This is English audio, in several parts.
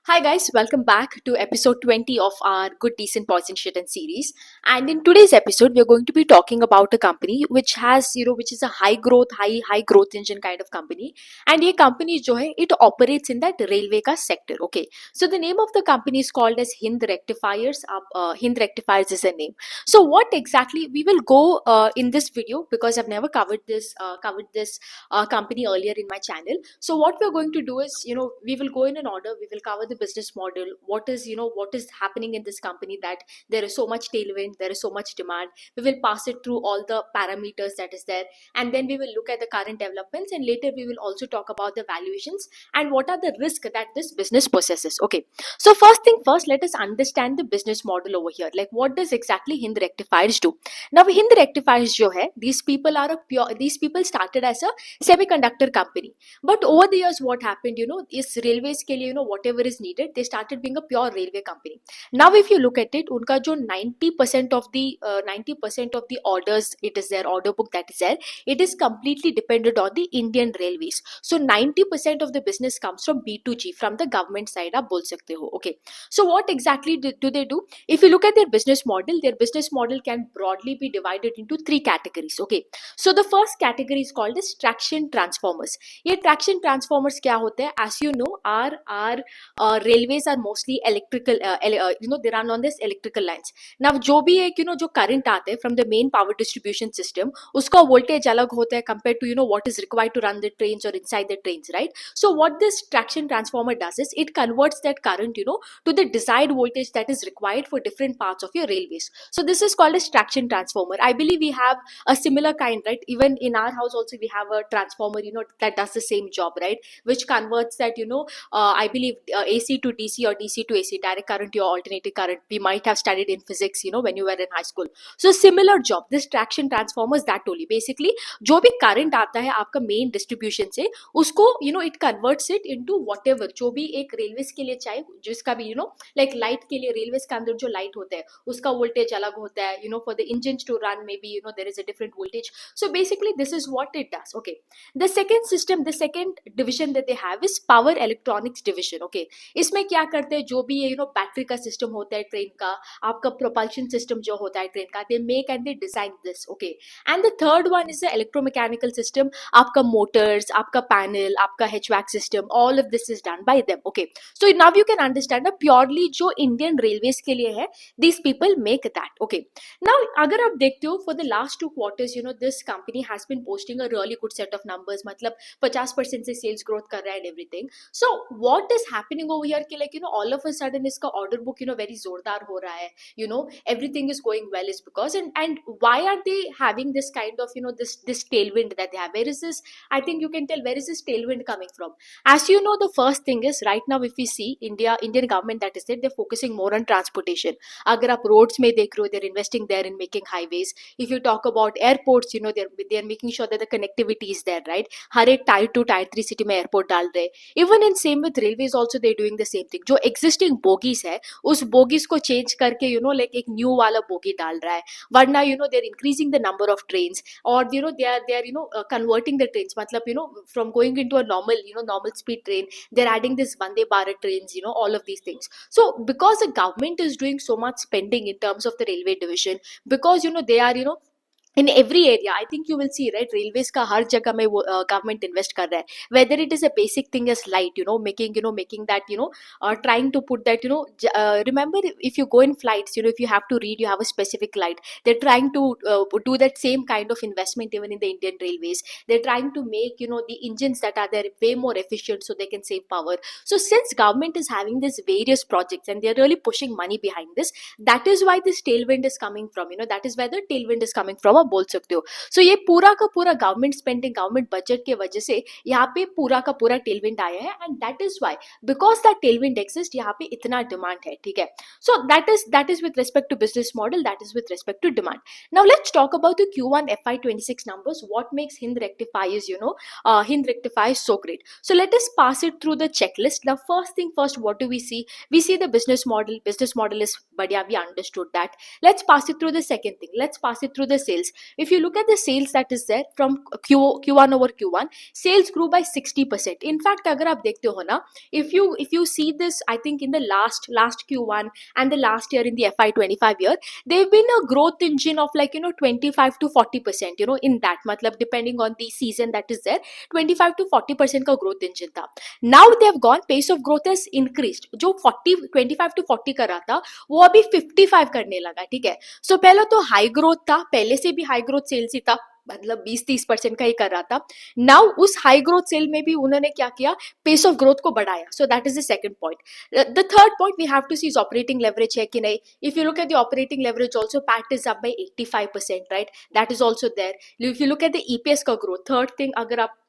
Hi guys, welcome back to episode 20 of our Good Decent Poison and Shit and series. And in today's episode, we're going to be talking about a company which has, which is a high growth engine kind of company. And ये company जो है, it operates in that railway का sector. Okay, so the name of the company is called as Hind Rectifiers. Hind Rectifiers is a name. So what exactly we will go in this video, because I've never covered this company earlier in my channel. So what we're going to do is, we will go in an order. We will cover the business model. What is happening in this company, that there is so much tailwind, there is so much demand. We will pass it through all the parameters that is there, and then we will look at the current developments, and later we will also talk about the valuations and what are the risks that this business possesses. Okay, so first thing first, let us understand the business model over here. Like, what does exactly Hind Rectifiers do? Now, Hind Rectifiers jo hai, these people started as a semiconductor company, but over the years what happened, is railways ke liye, whatever is needed, they started being a pure railway company. Now if you look at it, unka jo 90% of the orders, it is their order book that is there, it is completely dependent on the Indian railways. So 90% of the business comes from B2G, from the government side, aap bol sakte ho. Okay, so what exactly do they do? If you look at their business model can broadly be divided into three categories. Okay, so the first category is called as traction transformers. ये traction transformers क्या होते हैं? As you know, our railways are mostly electrical. They run on this electrical lines. Now जो भी एक जो current आते हैं from the main power distribution system, उसका voltage अलग होता है compared to what is required to run the trains or inside the trains, right? So what this traction transformer does is it converts that current to the desired voltage that is required for different parts of your railways. So this is called as traction transformer. I believe we have a similar kind, right? Even in our house also we have a transformer, that does the same job, right? Which converts that, I believe AC to DC or DC to AC, direct current to alternating current. We might have studied in physics, when you were in high school. So similar job, this traction transformers, that only basically जो भी current आता है आपका main distribution से, उसको it converts it into whatever, जो भी एक railways के लिए चाहे, जिसका भी like light के लिए railways के अंदर जो light होता है उसका voltage अलग होता है, for the engines to run, maybe there is a different voltage. So basically this is what it does. Okay, the second division that they have is power electronics division. Okay, इसमें क्या करते हैं, जो भी ये बैटरी का system होता है ट्रेन का, आपका propulsion system जो होता है ट्रेन का, they make and they design this. Okay, and the third one is the electromechanical system. आपका motors, आपका panel, आपका HVAC system, all of this is done by them. Okay, so now you can understand that purely जो Indian railways के लिए है, these people make that. Okay, now अगर आप देखते हो for the last 2 quarters, this company has been posting a really good set of numbers. मतलब 50% से sales growth कर रहा है and everything. So what is happening over here कि like all of a sudden इसका order book very जोरदार हो रहा है, everything is going well, is because and why are they having this kind of this tailwind that they have? Where is this? I think you can tell where is this tailwind coming from. As you know, the first thing is right now if we see Indian government, that is it, they're focusing more on transportation. अगर आप roads में देख रहे हो, they're investing there in making highways. If you talk about airports, they're making sure that the connectivity is there, right? हर एक tier 2 tier 3 city में airport डाल रहे. Even in same with railways also they're doing the same thing. जो existing bogies है, उस bogies को change करके like एक new वाला bogie डाल रहा है. वरना they're increasing the number of trains, or they are converting the trains. मतलब from going into a normal speed train, they're adding this Vande Bharat trains, all of these things. So because the government is doing so much spending in terms of the railway division, because they are in every area, I think you will see, right, railways का हर जगह में वो government invest कर रहा है. Whether it is a basic thing as light, making that trying to put that remember, if you go in flights, if you have to read, you have a specific light. They're trying to do that same kind of investment even in the Indian railways. They're trying to make the engines that are there way more efficient so they can save power. So since government is having these various projects and they're really pushing money behind this, that is why this tailwind is coming from. That is where the tailwind is coming from, आप बोल सकते हो. So ये पूरा का पूरा government spending, government budget के वजह से यहाँ पे पूरा का पूरा टेलविंड आया है, and that is why, because that tailwind exist, यहाँ पे इतना डिमांड है. ठीक है, so that is with respect to business model, that is with respect to demand. Now let's talk about the Q1 FY26 numbers. What makes Hind Rectifiers, Hind Rectifiers so great? So let us pass it through the checklist. Now first thing first, what do we see? We see the business model. Business model is बढ़िया, we understood that. Let's pass it through the second thing. Let's pass it through the sales. if you look at the sales that is there from Q1 over Q1, sales grew by 60%. In fact, अगर आप देखते हो ना, if you see this, I think in the last Q1 and the last year in the FY25 year, they've been a growth engine of like 25 to 40%. In that matlab depending on the season that is there, 25 to 40% का growth engine था. Now they have gone, pace of growth has increased. जो 25 to 40 कर रहा था वो अभी 55 करने लगा. ठीक है, सो पहले तो हाई ग्रोथ था, पहले से भी हाई ग्रोथ सेल्स ही था, मतलब 20-30% का ही कर रहा था. नाउ उस हाई ग्रोथ सेल में भी उन्होंने क्या किया, पेस ऑफ ग्रोथ को बढ़ाया. So that is the second point. The third point we have to see is operating leverage है कि नहीं. If you look at the operating leverage also, PAT is up by 85%, right, that is also there. If you look at the EPS का growth, third thing, अगर आप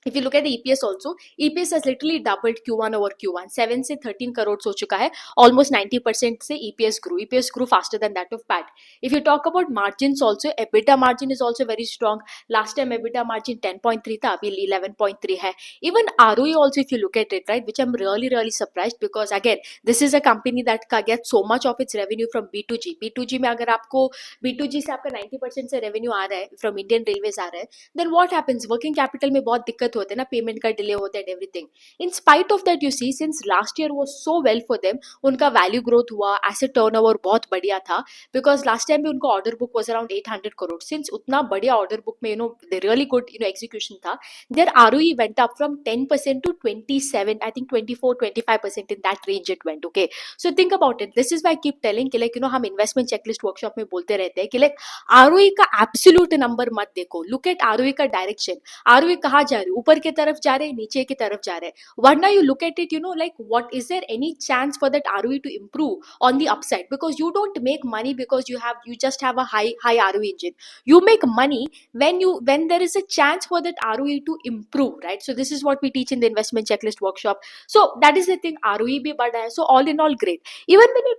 if you look at the EPS also, EPS has literally doubled Q1 over Q1. 7 से 13 crores हो चुका है. Almost 90% से EPS grew. EPS grew faster than that of PAT. If you talk about margins also, EBITDA margin is also very strong. Last time EBITDA margin 10.3 था, अभी 11.3 है. Even ROE also, if you look at it, right, which I'm really surprised, because again, this is a company that gets so much of its revenue from B2G. B2G में अगर आपको B2G से आपका 90% से revenue आ रहा है, from Indian Railways आ रहा है, then what happens? Working capital में बहुत दिक्कत होते हैं ना, पेमेंट का डिले होता है and everything. In spite of that, you see, since last year was so well for them, उनका वैल्यू ग्रोथ हुआ, एसेट टर्नओवर बहुत बढ़िया था, बिकॉज लास्ट टाइम भी उनका order book was around 800 crore. Since उतना बढ़िया ऑर्डर बुक में द रियली गुड एग्जीक्यूशन था, their ROE went up from 10% to 27, I think 24-25%, in that range it went. Okay, so think about it. This is why I keep telling कि like हम investment checklist workshop में बोलते रहते हैं कि like ROE का absolute number मत देखो, लुक एट आरओई का डायरेक्शन. आरओई कहाँ जा रही है, ऊपर की तरफ जा रहे हैं, नीचे की तरफ जा रहे हैं. वरना you look at it, like what is there any chance for that ROE to improve on the upside, because you don't make money because you just have a high ROE engine. You make money when there is a chance for that ROE to improve, right? So this is what we teach in the investment checklist workshop. So that is the thing, ROE bhi bada hai. So all in all, great. Even when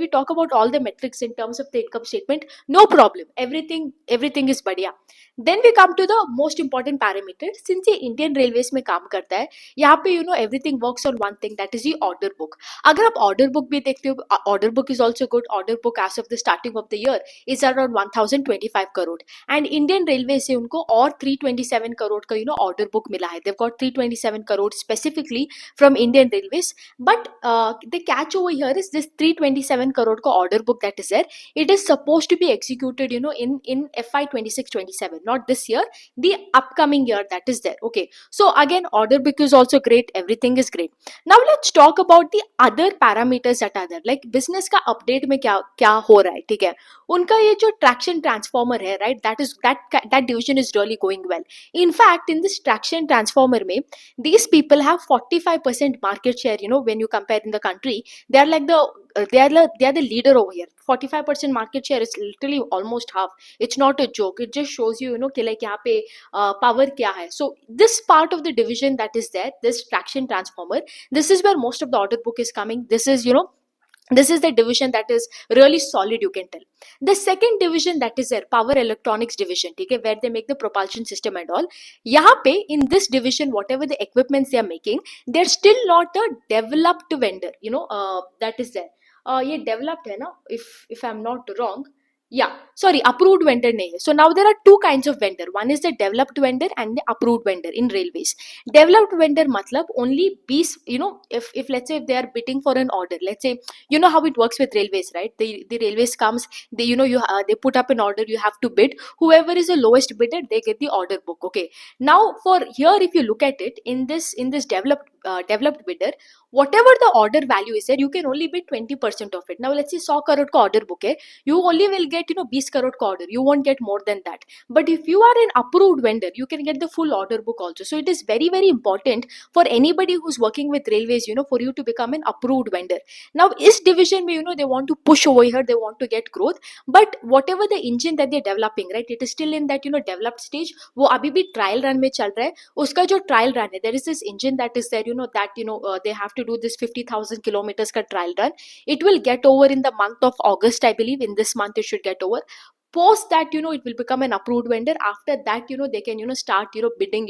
we talk about all the metrics in terms of the income statement, no problem, everything is बढ़िया. Then we come to the most important parameter. Since ये Indian railways में काम करता है, यहाँ पे everything works on one thing, that is the order book. अगर आप order book भी देखते हो, order book is also good. Order book as of the starting of the year is around 1025 crore, and Indian Railways से उनको और 327 crore का order book मिला है. They've got 327 crore specifically from Indian Railways. But the catch over here is this 327 crore का order book that is there. It is supposed to be executed in FY 26-27, not this year, the upcoming year that is there. Okay, so again, order book is also great, everything is great. Now let's talk about the other parameters that are there, like business का update में क्या क्या हो रहा है. ठीक है, उनका ये जो traction transformer है, right, that division is really going well. In fact, in this traction transformer में, these people have 45% market share. When you compare in the country, they are like they are the leader over here. 45% market share is literally almost half. It's not a joke. It just shows you कि like यहाँ पे power क्या है. So this part of the division that is there, this traction transformer, this is where most of the order book is coming. This is this is the division that is really solid, you can tell. The second division that is there, power electronics division, okay, where they make the propulsion system and all. यहाँ पे in this division, whatever the equipments they are making, they're still not a developed vendor. That is there. ये developed है ना, if I'm not wrong. Yeah, sorry, approved vendor nahi hai. So now there are two kinds of vendor. One is the developed vendor and the approved vendor in railways. Developed vendor matlab only bees, if let's say if they are bidding for an order, let's say, how it works with railways, right? The railways comes, they they put up an order, you have to bid. Whoever is the lowest bidder, they get the order book. Okay. Now for here, if you look at it in this developed bidder, whatever the order value is there, you can only bid 20% of it. Now let's say 100 crore ka order book hai, you only will get 20 crore ka order, you won't get more than that. But if you are an approved vendor, you can get the full order book also. So it is very important for anybody who's working with railways, for you to become an approved vendor. Now is division mein, they want to push over here, they want to get growth, but whatever the engine that they're developing, right, it is still in that developed stage. वो अभी भी trial run में चल रहा है. उसका जो trial run है, there is this engine that is there, they have to do this 50,000 kilometers ka trial run. It will get over in the month of August, I believe. In this month it should get over. post that, it will become an approved vendor. After that, they can, start, bidding,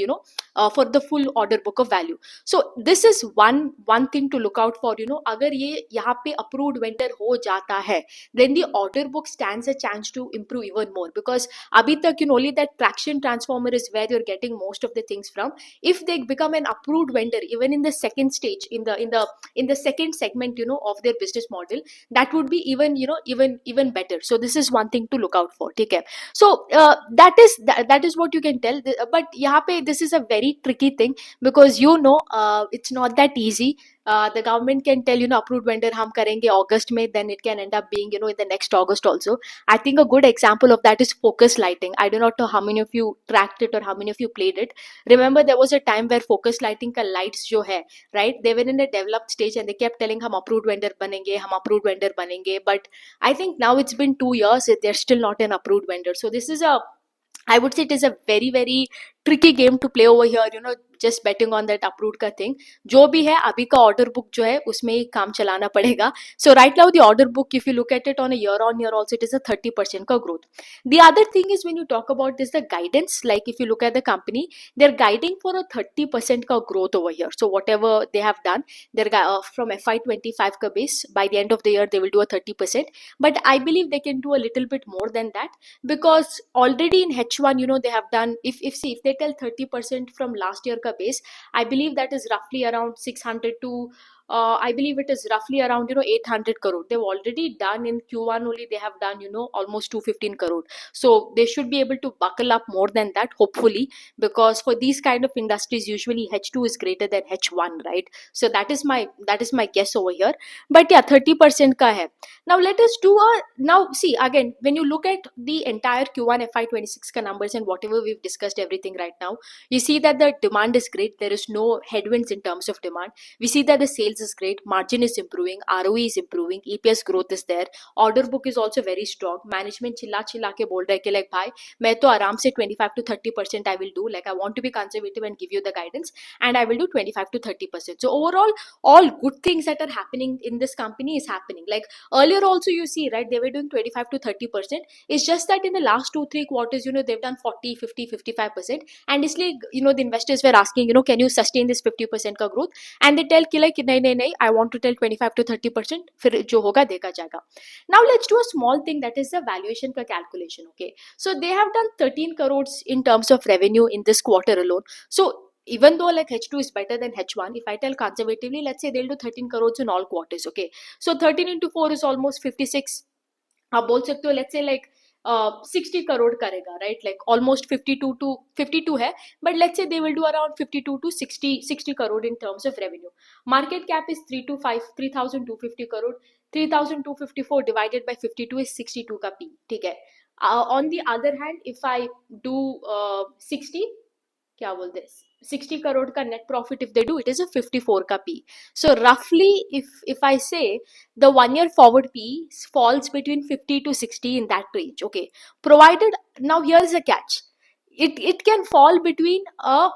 for the full order book of value. So this is one thing to look out for. अगर ये यहाँ पे approved vendor हो जाता है, then the order book stands a chance to improve even more, because abhi tak, only that traction transformer is where you're getting most of the things from. If they become an approved vendor even in the second stage, in the second segment, of their business model, that would be even better. So this is one thing to look out for. Okay, so that is what you can tell. But यहाँ पे this is a very tricky thing, because it's not that easy. The government can tell, approved vendor हम करेंगे August में, then it can end up being, in the next August also. I think a good example of that is focus lighting. I do not know how many of you tracked it or how many of you played it. Remember, there was a time where focus lighting का lights जो है, right, they were in a developed stage and they kept telling हम approved vendor बनेंगे, but I think now it's been 2 years, they're still not an approved vendor. So this is I would say it is a very, very tricky game to play over here, just betting on that approved का thing. जो भी है अभी का order book जो है उसमें ही काम चलाना पड़ेगा. So right now the order book, if you look at it on a year on year also, it is a 30% का growth. The other thing is, when you talk about this, the guidance, like if you look at the company, they're guiding for a 30% का growth over here. So whatever they have done, they're from FY25 का base, by the end of the year they will do a 30%. But I believe they can do a little bit more than that, because already in H1, they have done, if they tell 30% from last year ka base, I believe that is roughly around 600 to I believe it is roughly around 800 crore. They've already done in Q1 only, they have done almost 215 crore. So they should be able to buckle up more than that, hopefully, because for these kind of industries usually H2 is greater than H1, right? So that is my guess over here. But yeah, 30% ka hai. Now let us do now see again, when you look at the entire Q1 FY26 ka numbers and whatever we've discussed everything right now, you see that the demand is great. There is no headwinds in terms of demand. We see that the sales is great, margin is improving, ROE is improving, EPS growth is there, order book is also very strong. Management चिल्ला के बोल रहा है कि like भाई मैं तो आराम से 25 to 30% I will do, like I want to be conservative and give you the guidance, and I will do 25 to 30%. So overall, all good things that are happening in this company is happening. Like earlier also you see, right, they were doing 25 to 30%. It's just that in the last 2-3 quarters, they've done 40, 50, 55%. And it's like, the investors were asking, can you sustain this 50% का growth? And they tell कि like नहीं, I want to tell 25 to 30%, फिर जो होगा देखा जाएगा. Now let's do a small thing, that is the valuation का calculation. Okay, so they have done 13 crores in terms of revenue in this quarter alone. So even though like H2 is better than H1, if I tell conservatively, let's say they'll do 13 crores in all quarters. Okay, so 13 into 4 is almost 56. आप बोल सकते हो, let's say like 60 crore करेगा, right? Like almost 52 है, but let's say they will do around 52 to 60 crore in terms of revenue. Market cap is 3,250 crore. 3,254 divided by 52 is 62 का P. ठीक है. On the other hand, if I do 60, क्या बोलते हैं, 60 crore का net profit, if they do, it is a 54 का P. So roughly, if I say the 1 year forward P falls between 50 to 60, in that range. Okay, provided, now here is a catch, it can fall between a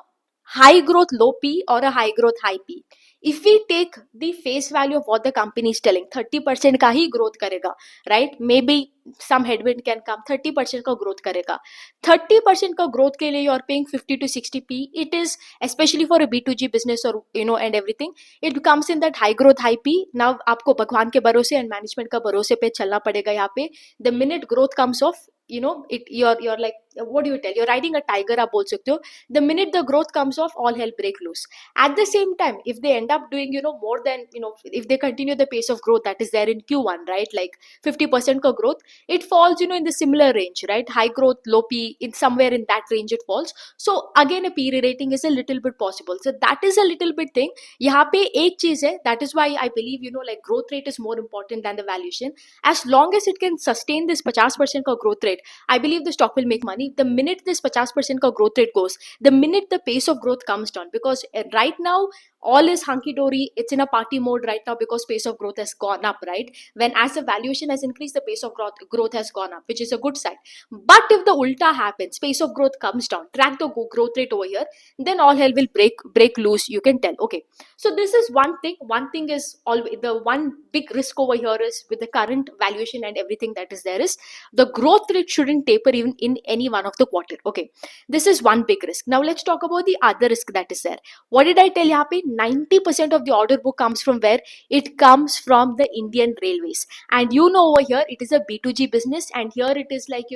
high growth low P or a high growth high P. If we take the face value of what the company is telling, 30% का ही growth करेगा, right? Maybe some headwind can come, 30% का growth करेगा. 30% का growth के लिए you are paying 50 to 60 P. It is, especially for a B2G business or and everything, it comes in that high growth high P. Now आपको भगवान के भरोसे and management का भरोसे पे चलना पड़ेगा यहाँ पे. The minute growth comes off, you're like, what do you tell, you're riding a tiger, आप बोल सकते हो. The minute the growth comes off, all hell break loose. At the same time, if they end up doing more than, if they continue the pace of growth that is there in Q1, right, like 50% का growth, it falls in the similar range, right? High growth low P, in somewhere in that range it falls. So again, a P rating is a little bit possible. So that is a little bit thing. यहाँ पे एक चीज है, that is why I believe like growth rate is more important than the valuation. As long as it can sustain this 50% का growth rate, I believe the stock will make money. The minute this 50% का growth rate goes, the minute the pace of growth comes down, because right now all is hunky dory, it's in a party mode right now because pace of growth has gone up, right? When as the valuation has increased, the pace of growth has gone up, which is a good sign. But if the ulta happens, pace of growth comes down, track the growth rate over here, then all hell will break loose, you can tell. Okay, So this is one thing. One thing is always the one big risk over here is with the current valuation and everything that is there is the growth rate shouldn't taper even in any one of the quarter. Okay, this is one big risk. Now let's talk about the other risk that is there. What did I tell you? 90% of the order book comes from where? It comes from the Indian Railways. And over here it is a B2G business, and here it is like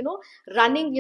running,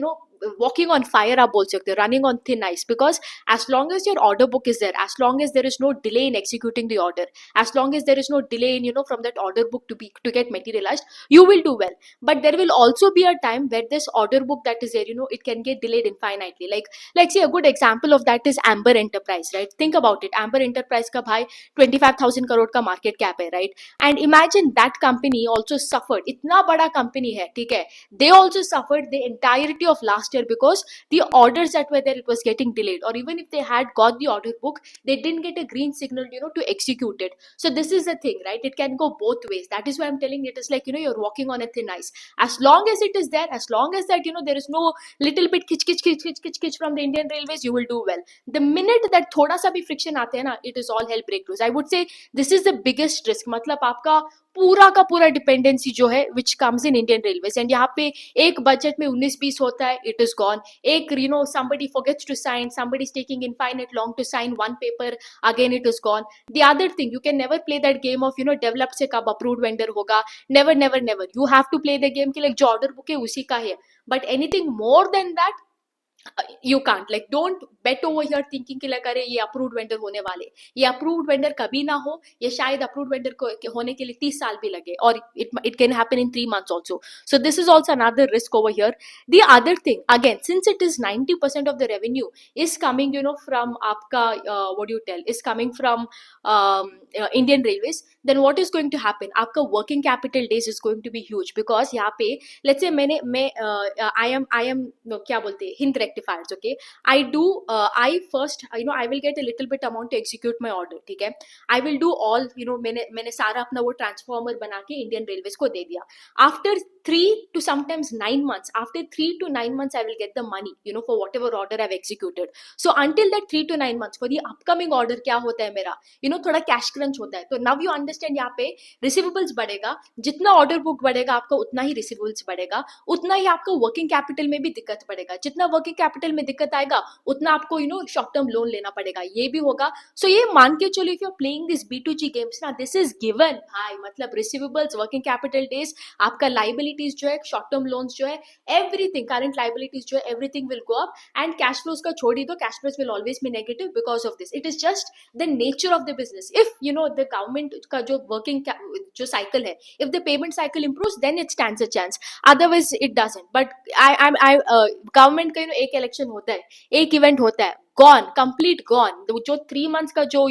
walking on fire, आप बोल सकते हो, running on thin ice, because as long as your order book is there, as long as there is no delay in executing the order, as long as there is no delay in from that order book to get materialized, you will do well. But there will also be a time where this order book that is there, it can get delayed infinitely. Like say a good example of that is Amber Enterprise, right? Think about it. Amber Enterprise ka bhai 25,000 crore ka market cap hai, right? And imagine that company also suffered. Itna bada company hai, theek hai? They also suffered the entirety of last year because the orders that were there, it was getting delayed, or even if they had got the order book, they didn't get a green signal to execute it. So this is the thing, right? It can go both ways. That is why I'm telling it is like you're walking on a thin ice. As long as it is there, as long as that there is no little bit kitch from the Indian Railways, you will do well. The minute that thoda sa bhi friction aate hai na, it is all hell break loose. I would say this is the biggest risk. मतलब आपका पूरा का पूरा dependency जो है which comes in Indian railways, and यहाँ पे एक बजट में 19-20 होता है, इट इज गॉन. एक somebody forgets to sign, somebody is taking infinite long to sign one paper, again it is gone. The other thing, you can never play that game of developed से कब approved vendor होगा. Never, never, never. You have to play the game कि like जो order book है उसी का है. But anything more than that, you can't. Like, don't bet over here thinking कि like अरे ये approved vendor होने वाले, ये approved vendor कभी ना हो, ये शायद approved vendor को होने के लिए 30 साल भी लगे, और it can happen in 3 months also. So this is also another risk over here. The other thing, again, since it is 90% of the revenue is coming from आपका what do you tell, is coming from Indian Railways, then what is going to happen? आपका working capital days is going to be huge, because यहाँ पे let's say मैं I am no, क्या बोलते हैं, hint rectifiers. Okay, I first I will get a little bit amount to execute my order. ठीक है, I will do all मैंने सारा अपना वो ट्रांसफॉर्मर बना के इंडियन रेलवेज को दे दिया. After 3 to sometimes 9 months, after 3 to 9 months I will get the money for whatever order I've executed. So until that 3 to 9 months for the upcoming order क्या होता है मेरा, थोड़ा कैश क्रंच होता है. तो now you understand, यहाँ पे रिसीवेबल्स बढ़ेगा, जितना ऑर्डर बुक बढ़ेगा आपका उतना ही रिसीवेबल्स बढ़ेगा, उतना ही आपको वर्किंग कैपिटल में भी दिक्कत पड़ेगा. जितना वर्किंग कैपिटल में दिक्कत आएगा उतना आपको शॉर्ट टर्म लोन लेना पड़ेगा, ये भी होगा. सो ये मान के चलो, if you are playing this B2G games ना, दिस इज गिवन भाई. मतलब रिसीवेबल्स, वर्किंग कैपिटल डेज, आपका लाइबिलिटीज जो है, शॉर्ट टर्म लोन्स जो है, एवरीथिंग, करंट लाइबिलिटीज जो है, everything will go up. And cash flows का छोड़ ही दो, cash flows will always be negative because of this. It is just the nature of the business. If the government का जो working जो cycle है, if the payment cycle improves, then it stands a chance. Otherwise it doesn't. But I government का एक election होता है, एक event होता है, gone, complete gone. जो 3 months का जो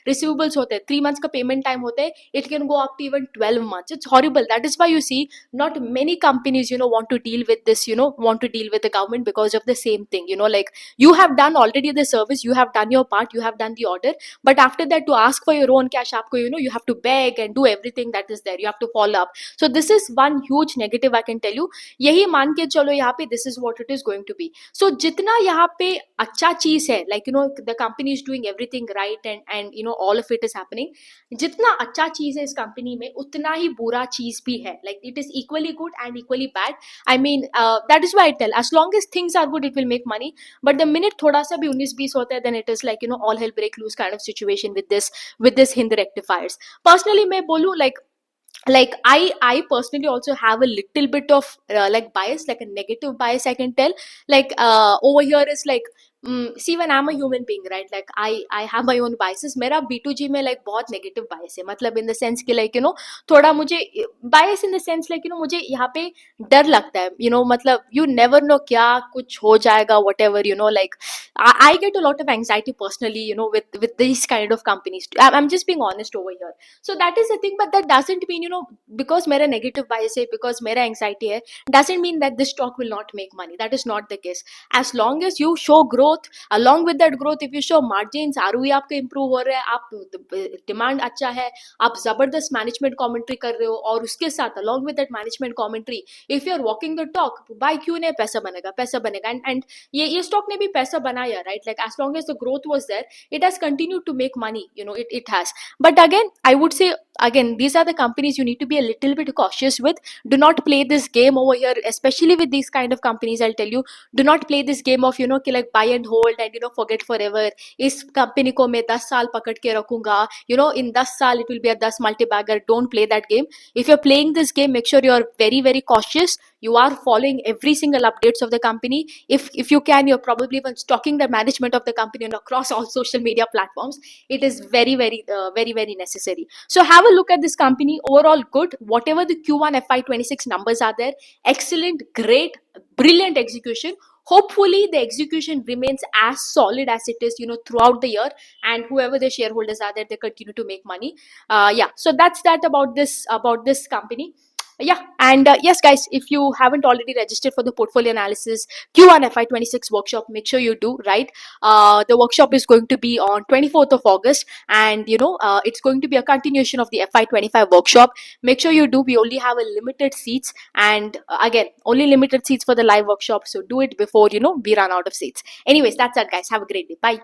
receivables होते हैं, 3 months का payment time होता है, it can go up to even 12 months. It's horrible. That is why you see not many companies want to deal with this, want to deal with the government because of the same thing. Like, you have done already the service, you have done your part, you have done the order, but after that to ask for your own cash, आपको you have to beg and do everything that is there, you have to follow up. So this is one huge negative I can tell you. यही मान के चलो यहाँ पे, this is what it is going to be. So जितना यहाँ पे अच्छा चीज है, like the company is doing everything right, and all of it is happening, जितना अच्छा चीज है इस कंपनी में उतना ही बुरा चीज भी है. Like, it is equally good and equally bad. I mean, that is why I tell, as long as things are good, it will make money, but the minute थोड़ा सा भी 19-20 होता है, then it is like all hell break loose kind of situation with this Hind rectifiers. Personally मैं बोलूँ, like I personally also have a little bit of like bias, like a negative bias I can tell. Like, over here is like, see, when I'm a human being, right, like I have my own biases. मेरा B2G में like बहुत negative bias है, मतलब in the sense कि like थोड़ा मुझे bias in the sense like मुझे यहाँ पे डर लगता है, मतलब you never know क्या कुछ हो जाएगा, whatever, like I get a lot of anxiety personally, with these kind of companies. I'm just being honest over here. So that is the thing, but that doesn't mean because मेरा negative bias है, because मेरा anxiety है, doesn't mean that this stock will not make money. That is not the case. As long as you show growth, growth, along with that growth, if you show margins, ROE आपका improve हो रहा है, आप demand अच्छा है, आप जबरदस्त management commentary कर रहे हो, और उसके साथ along with that management commentary, if you are walking the talk, buy क्यों नहीं, पैसा बनेगा, and ये stock ने भी पैसा बनाया, right? Like as long as the growth was there, it has continued to make money, it has. But again, I would say, again, these are the companies you need to be a little bit cautious with. Do not play this game over here, especially with these kind of companies. I'll tell you, do not play this game of like buy and hold and forget forever. इस company को मैं 10 साल पकड़ के रखूंगा, in 10 साल it will be a 10 multi-bagger. Don't play that game. If you're playing this game, make sure you're very, very cautious. You are following every single updates of the company. If you can, you're probably even stalking the management of the company and across all social media platforms. It is very, very, very, very necessary. So have a look at this company. Overall good. Whatever the Q1 FY26 numbers are there, excellent, great, brilliant execution. Hopefully the execution remains as solid as it is, throughout the year, and whoever the shareholders are there, they continue to make money. Yeah, so that's that about this company. Yeah, and yes guys, if you haven't already registered for the portfolio analysis Q1 FY26 workshop, make sure you do, right? The workshop is going to be on 24th of August, and it's going to be a continuation of the FY25 workshop. Make sure you do. We only have a limited seats, and again, only limited seats for the live workshop, so do it before we run out of seats. Anyways, that's it guys. Have a great day. Bye.